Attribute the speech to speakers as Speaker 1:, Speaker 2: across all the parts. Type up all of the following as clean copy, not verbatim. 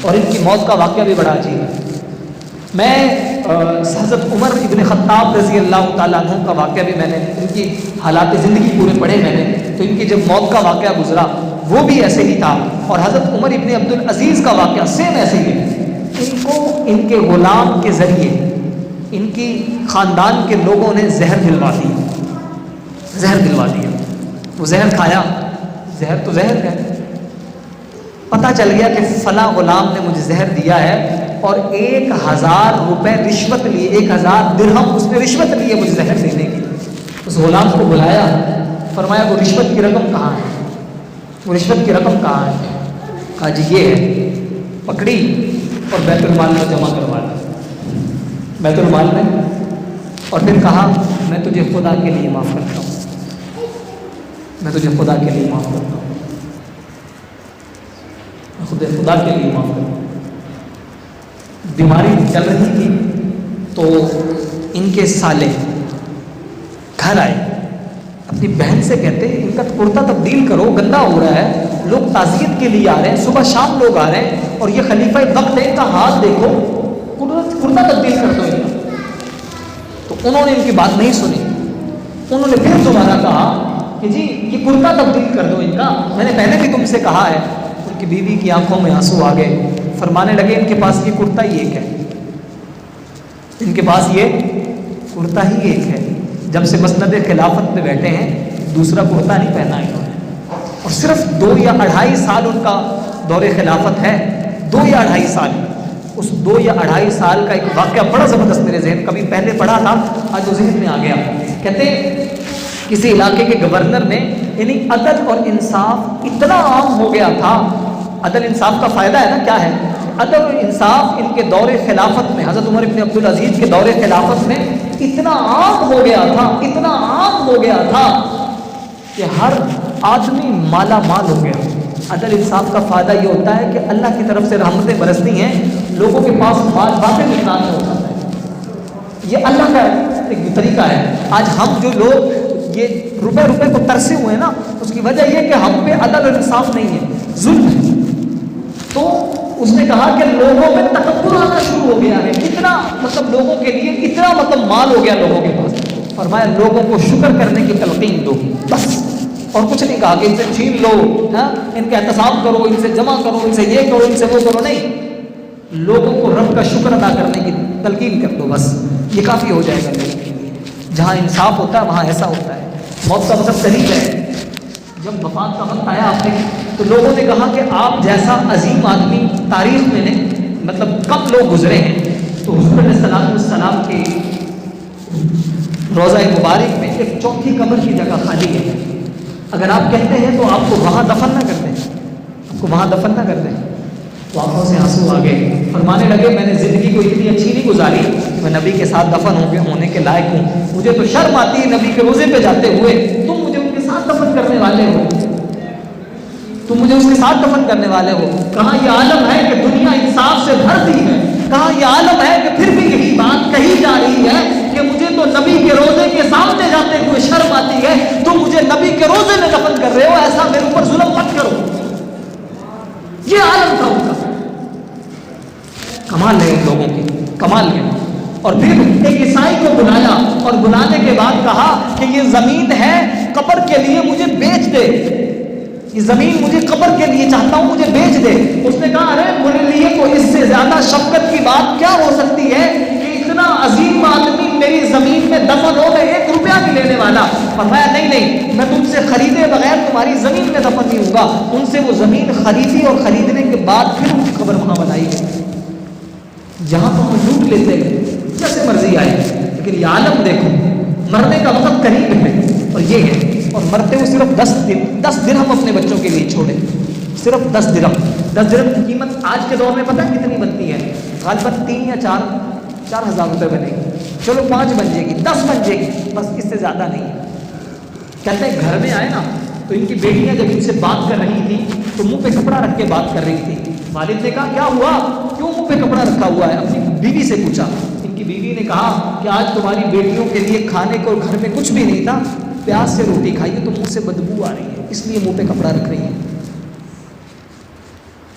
Speaker 1: اور ان کی موت کا واقعہ بھی بڑا عجیب ہے۔ میں حضرت عمر ابن خطاب رضی اللہ تعالیٰ عنہ کا واقعہ بھی میں نے، ان کی حالات زندگی پورے پڑھے میں نے، تو ان کی جب موت کا واقعہ گزرا وہ بھی ایسے ہی تھا، اور حضرت عمر ابن عبدالعزیز کا واقعہ سیم ایسے ہی ہے۔ ان کو ان کے غلام کے ذریعے ان کی خاندان کے لوگوں نے زہر دلوا دیا۔ وہ زہر کھایا، زہر تو زہر ہے، پتہ چل گیا کہ فلاں غلام نے مجھے زہر دیا ہے، اور 1000 روپے رشوت لیے، 1000 درہم اس نے رشوت لیے مجھے زہر دینے کی۔ اس غلام کو بلایا، فرمایا وہ رشوت کی رقم کہاں ہے؟ وہ رشوت کی رقم کہاں ہے؟ کہا جی یہ ہے، پکڑی اور بیت المال میں جمع کروا دی، بیت المال میں، اور پھر کہا میں تجھے خدا کے لیے معاف کرتا ہوں، میں تجھے خدا کے لیے معاف کرتا ہوں، خدا کے لیے معاف کرتا ہوں۔ بیماری چل رہی تھی تو ان کے سالے گھر آئے، اپنی بہن سے کہتے ان کا کرتا تبدیل کرو، گندا ہو رہا ہے، لوگ تعزیت کے لیے آ رہے ہیں، صبح شام لوگ آ رہے ہیں، اور یہ خلیفہ وقت ہے، ان کا ہاتھ دیکھو، کرتا تبدیل کر دو ان کا۔ تو انہوں نے ان کی بات نہیں سنی، انہوں نے پھر دوبارہ کہا کہ جی یہ کرتا تبدیل کر دو ان کا، میں نے پہلے بھی تم سے کہا ہے۔ ان کی بیوی کی آنکھوں میں آنسو آ گئے، فرمانے لگے ان کے پاس یہ کرتا ہی ایک ہے، ان کے پاس یہ کرتا ہی ایک ہے، جب سے مسند خلافت پہ بیٹھے ہیں دوسرا کرتا نہیں پہنا انہوں نے، اور صرف 2 یا 2.5 سال ان کا دور خلافت ہے، 2 یا 2.5 سال۔ اس 2 یا 2.5 سال کا ایک واقعہ بڑا زبردست میرے ذہن، کبھی پہلے پڑھا تھا آج وہ ذہن میں آ گیا۔ کہتے ہیں کسی علاقے کے گورنر نے، یعنی عدل اور انصاف اتنا عام ہو گیا تھا، عدل انصاف کا فائدہ ہے نا کیا ہے، عدل اور انصاف ان کے دور خلافت میں، حضرت عمر بن عبدالعزیز کے دور خلافت میں اتنا عام ہو گیا تھا، اتنا عام ہو گیا تھا کہ ہر آدمی مالا مال ہو گیا۔ عدل انصاف کا فائدہ یہ ہوتا ہے کہ اللہ کی طرف سے رحمتیں برستی ہیں، لوگوں کے پاس مال باقی نقصان ہو جاتا ہے، یہ اللہ کا ایک طریقہ ہے۔ آج ہم جو لوگ یہ روپے کو ترسے ہوئے ہیں نا، اس کی وجہ یہ کہ ہم پہ عدل اور انصاف نہیں ہے، ظلم ہے۔ تو اس نے کہا کہ لوگوں میں تکبر آنا شروع ہو گیا ہے، اتنا مطلب لوگوں کے لیے اتنا مطلب مال ہو گیا لوگوں کے پاس۔ فرمایا لوگوں کو شکر کرنے کی تلقین دو بس، اور کچھ نہیں کہا کہ ان سے چھین لو، ان کا احتساب کرو، ان سے جمع کرو، ان سے یہ کرو، ان سے وہ کرو، نہیں، لوگوں کو رب کا شکر ادا کرنے کی تلقین کر دو بس، یہ کافی ہو جائے گا لوگوں کے لیے۔ جہاں انصاف ہوتا ہے وہاں ایسا ہوتا ہے۔ موت کا وقت قریب ہے، جب وفات کا وقت آیا آپ نے، تو لوگوں نے کہا کہ آپ جیسا عظیم آدمی تاریخ میں نے مطلب کم لوگ گزرے ہیں، تو حضور علیہ السلام کے روضہ مبارک میں ایک چوتھی قبر کی جگہ خالی ہے، اگر آپ کہتے ہیں تو آپ کو وہاں دفن نہ کر دیں، آپ کو وہاں دفن نہ کر دیں۔ تو آنکھوں سے آنسو آ گئے، فرمانے لگے میں نے زندگی کو اتنی اچھی نہیں گزاری کہ میں نبی کے ساتھ دفن ہونے کے لائق ہوں، مجھے تو شرم آتی ہے نبی کے روزے پہ جاتے ہوئے، تم مجھے ان کے ساتھ دفن کرنے والے ہو، تم مجھے اس کے ساتھ دفن کرنے والے ہو۔ کہاں یہ عالم ہے کہ دنیا انصاف سے بھرتی ہے، کہاں یہ عالم ہے کہ پھر بھی یہی بات کہی جا رہی ہے کہ مجھے تو نبی کے روزے کے سامنے جاتے ہوئے شرم آتی ہے، تم مجھے نبی کے روزے میں دفن کر رہے ہو، ایسا میرے اوپر ظلم مت کرو۔ یہ عالم تھا ان کا، کمال ہے ان لوگوں کی، کمال ہے۔ اور پھر ایک عیسائی کو بلایا، اور بلانے کے بعد کہا کہ یہ زمین ہے قبر کے لیے مجھے بیچ دے، یہ زمین مجھے قبر کے لیے چاہتا ہوں، مجھے بیچ دے۔ اس نے کہا ارے میرے لیے تو اس سے زیادہ شفقت کی بات کیا ہو سکتی ہے کہ اتنا عظیم آدمی میری زمین میں دفن ہو، میں 1 روپیہ نہیں لینے والا۔ فرمایا نہیں، میں تم سے خریدے بغیر تمہاری زمین میں دفن نہیں ہوگا۔ ان سے وہ زمین خریدی، اور خریدنے کے بعد پھر ان کی قبر وہاں بنائی گئی، جہاں تو ہم لوٹ لیتے ہیں جیسے مرضی آئے، لیکن یہ عالم دیکھو، مرنے کا وقت قریب ہے، اور یہ ہے، اور مرتے ہوئے صرف 10 درہم اپنے بچوں کے لیے چھوڑے، صرف 10 درہم۔ 10 درہم کی قیمت آج کے دور میں پتہ ہے کتنی بنتی ہے؟ غالباً 3 یا 4 ہزار روپے بنے گی، چلو 5 بن جائے گی، 10 بن جائے گی، بس اس سے زیادہ نہیں۔ کہتے ہیں گھر میں آئے نا تو ان کی بیٹیاں جب ان سے بات کر رہی تھی تو منہ پہ کپڑا رکھ کے بات کر رہی تھی۔ والد نے کہا کیا ہوا، کیوں منہ پہ کپڑا رکھا ہوا ہے؟ اپنی بیوی سے پوچھا، ان کی بیوی نے کہا کہ آج تمہاری بیٹیوں کے لیے کھانے کو گھر میں کچھ بھی نہیں تھا، پیاس سے روٹی کھائی ہے تو منہ سے بدبو آ رہی ہے، اس لیے منہ پہ کپڑا رکھ رہی ہے۔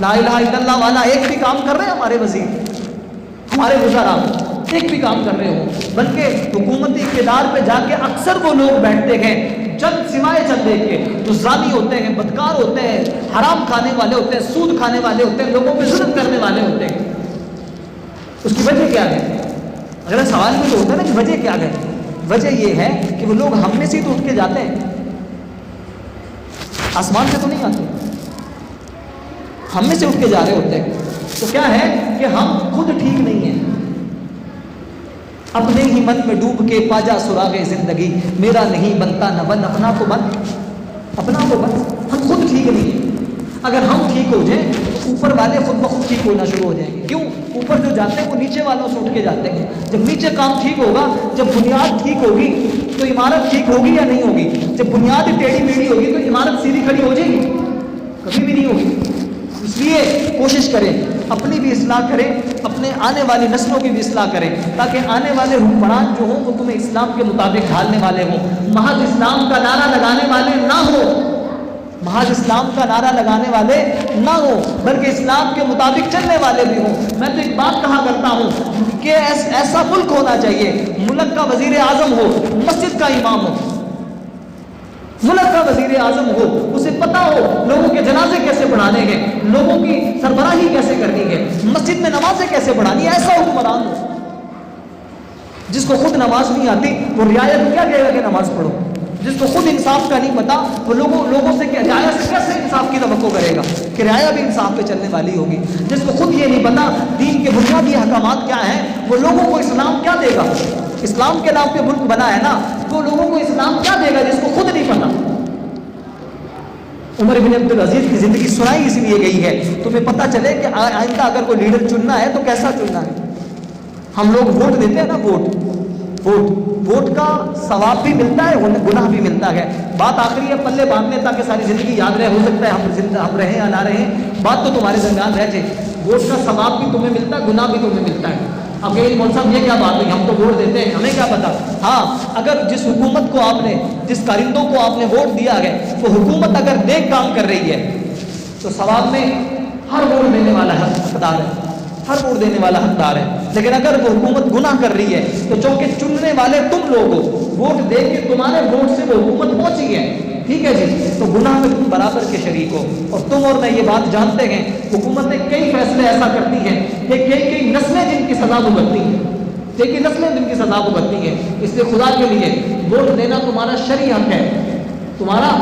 Speaker 1: لا الہ الا اللہ والا ایک بھی کام کر رہے ہیں ہمارے وزیر، ہمارے وزراء ایک بھی کام کر رہے ہو؟ بلکہ حکومتی اقتدار پہ جا کے اکثر وہ لوگ بیٹھتے ہیں چند سوائے چند ایک کے جو زانی ہوتے ہیں، بدکار ہوتے ہیں، حرام کھانے والے ہوتے ہیں، سود کھانے والے ہوتے ہیں، لوگوں پہ ظلم کرنے والے ہوتے ہیں۔ اس کی وجہ کیا ہے؟ اگر سوال میں تو ہوتا ہے نا کہ وجہ کیا ہے؟ وجہ یہ ہے کہ وہ لوگ ہم میں سے تو اٹھ کے جاتے ہیں، آسمان سے تو نہیں آتے، ہم میں سے اٹھ کے جا رہے ہوتے ہیں۔ تو کیا ہے کہ ہم خود ٹھیک نہیں ہیں، اپنے ہی من میں ڈوب کے پاجا سراغ زندگی، میرا نہیں بنتا نہ بن، اپنا کو بن، اپنا کو بن۔ ہم خود ٹھیک نہیں ہیں، اگر ہم ٹھیک ہو جائیں تو اوپر والے خود بخود ٹھیک ہونا شروع ہو جائیں گے۔ کیوں؟ اوپر جو جاتے ہیں وہ نیچے والوں سے اٹھ کے جاتے ہیں۔ جب نیچے کام ٹھیک ہوگا، جب بنیاد ٹھیک ہوگی تو عمارت ٹھیک ہوگی یا نہیں ہوگی؟ جب بنیاد ٹیڑھی میڑھی ہوگی تو عمارت سیدھی کھڑی ہو جائے گی؟ کبھی بھی نہیں ہوگی۔ اس لیے کوشش کریں اپنی بھی اصلاح کریں، اپنے آنے والی نسلوں کی بھی اصلاح کریں، تاکہ آنے والے حکمران جو ہوں وہ تمہیں اسلام کے مطابق ڈھالنے والے ہوں، محض اسلام کا نعرہ لگانے والے نہ ہو، محض اسلام کا نعرہ لگانے والے نہ ہو، بلکہ اسلام کے مطابق چلنے والے بھی ہوں۔ میں تو ایک بات کہا کرتا ہوں کہ ایسا ملک ہونا چاہیے، ملک کا وزیر اعظم ہو، مسجد کا امام ہو، ملک کا وزیر اعظم ہو، اسے پتا ہو لوگوں کے جنازے کیسے پڑھانے ہیں، لوگوں کی سربراہی کیسے کرنی ہے، مسجد میں نمازیں کیسے پڑھانی ہے۔ ایسا حکمران ہو جس کو خود نماز نہیں آتی وہ رعایا کو کیا کہے گا کہ نماز پڑھو؟ جس کو خود انصاف کا نہیں پتا وہ لوگوں سے رعایا سے کیسے انصاف کی توقع کرے گا کہ رعایا بھی انصاف پہ چلنے والی ہوگی؟ جس کو خود یہ نہیں پتا دین کے بنیادی احکامات کیا ہیں، وہ لوگوں کو اسلام کیا دے گا؟ اسلام کے نام پہ ملک بنا ہے نا، وہ لوگوں کو اسلام کیا دے گا جس کو خود نہیں پتا؟ عمر بن عبدالعزیز کی زندگی سنائی اس لیے گئی ہے تمہیں پتہ چلے کہ آئندہ اگر کوئی لیڈر چننا ہے تو کیسا چننا ہے۔ ہم لوگ ووٹ دیتے ہیں نا، ووٹ کا ثواب بھی ملتا ہے، گناہ بھی ملتا ہے۔ بات آخری ہے پلے باندھنے تاکہ ساری زندگی یاد رہے، ہو سکتا ہے ہم رہیں یا نہ رہیں، بات تو تمہارے درمیان رہ جائے۔ ووٹ کا ثواب بھی تمہیں ملتا ہے، گناہ بھی تمہیں ملتا ہے۔ اب یہ مول صاحب یہ کیا بات ہوئی، ہم تو ووٹ دیتے ہیں ہمیں کیا پتا؟ ہاں، اگر جس حکومت کو آپ نے، جس کارندوں کو آپ نے ووٹ دیا ہے وہ حکومت اگر نیک کام کر رہی ہے تو ثواب میں ہر ووٹ دینے والا حقدار ہے، ہر ووٹ دینے والا حقدار ہے۔ لیکن اگر وہ حکومت گناہ کر رہی ہے تو چونکہ چننے والے تم لوگ ہو، ووٹ دے کے تمہارے ووٹ سے وہ حکومت پہنچی ہے، ٹھیک ہے جی، تو گناہ میں تم برابر کے شریک ہو۔ اور تم اور میں یہ بات جانتے ہیں حکومتیں کئی فیصلے ایسا کرتی ہیں کہ کئی نسلیں جن کی سزا بھگتتی ہیں، کئی نسلیں جن کی سزا بھگتتی ہیں۔ اس لیے خدا کے لیے ووٹ دینا تمہارا شرعی حق ہے، تمہارا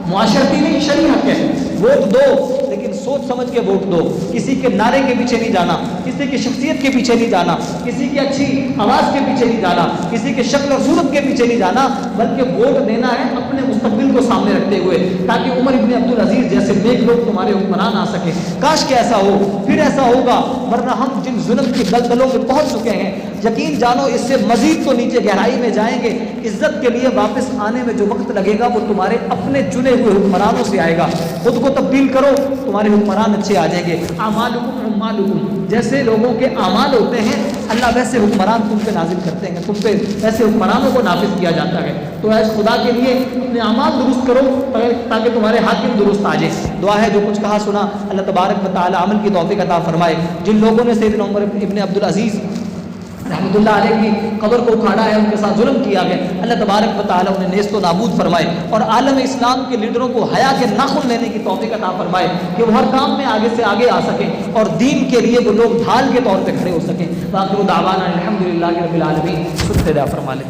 Speaker 1: معاشرتی نہیں شرعی حق ہے۔ ووٹ دو لیکن سوچ سمجھ کے ووٹ دو، کسی کے نعرے کے پیچھے نہیں جانا، کسی کی شخصیت کے پیچھے نہیں جانا، کسی کی اچھی آواز کے پیچھے نہیں جانا، کسی کے شکل اور صورت کے پیچھے نہیں جانا، بلکہ ووٹ دینا ہے اپنے مستقبل کو سامنے رکھتے ہوئے، تاکہ عمر ابن عبدالعزیز جیسے نیک لوگ تمہارے حکمران آ سکیں۔ کاش کہ ایسا ہو، پھر ایسا ہوگا، ورنہ ہم جن ظلم کی دلدلوں میں پہنچ چکے ہیں یقین جانو اس سے مزید تو نیچے گہرائی میں جائیں گے۔ عزت کے لیے واپس آنے میں جو وقت لگے گا وہ تمہارے اپنے چنے ہوئے حکمرانوں سے آئے گا۔ خود کو تبدیل کرو، تمہارے حکمران اچھے آ جائیں گے۔ اعمالکم اعمالکم، جیسے لوگوں کے اعمال ہوتے ہیں اللہ ویسے حکمران تم پہ نازل کرتے ہیں، تم پہ ویسے حکمرانوں کو نافذ کیا جاتا ہے۔ تو ایس خدا کے لیے اپنے اعمال درست کرو تاکہ تمہارے حاکم درست آ جائے۔ دعا ہے جو کچھ کہا سنا اللہ تبارک و تعالی عمل کی توفیق عطا فرمائے۔ جن لوگوں نے سیدنا عمر ابن عبدالعزیز رحمۃ اللہ علیہ کی قبر کو اکھاڑا ہے، ان کے ساتھ ظلم کیا ہے، اللہ تبارک و تعالیٰ انہیں نیست و نابود فرمائے، اور عالم اسلام کے لیڈروں کو حیا کے ناخن لینے کی توفیق عطا فرمائے کہ وہ ہر کام میں آگے سے آگے آ سکیں اور دین کے لیے وہ لوگ ڈھال کے طور پہ کھڑے ہو سکیں۔ باقی دعوانا الحمدللہ رب العالمین، سب سے دعا فرما لیں۔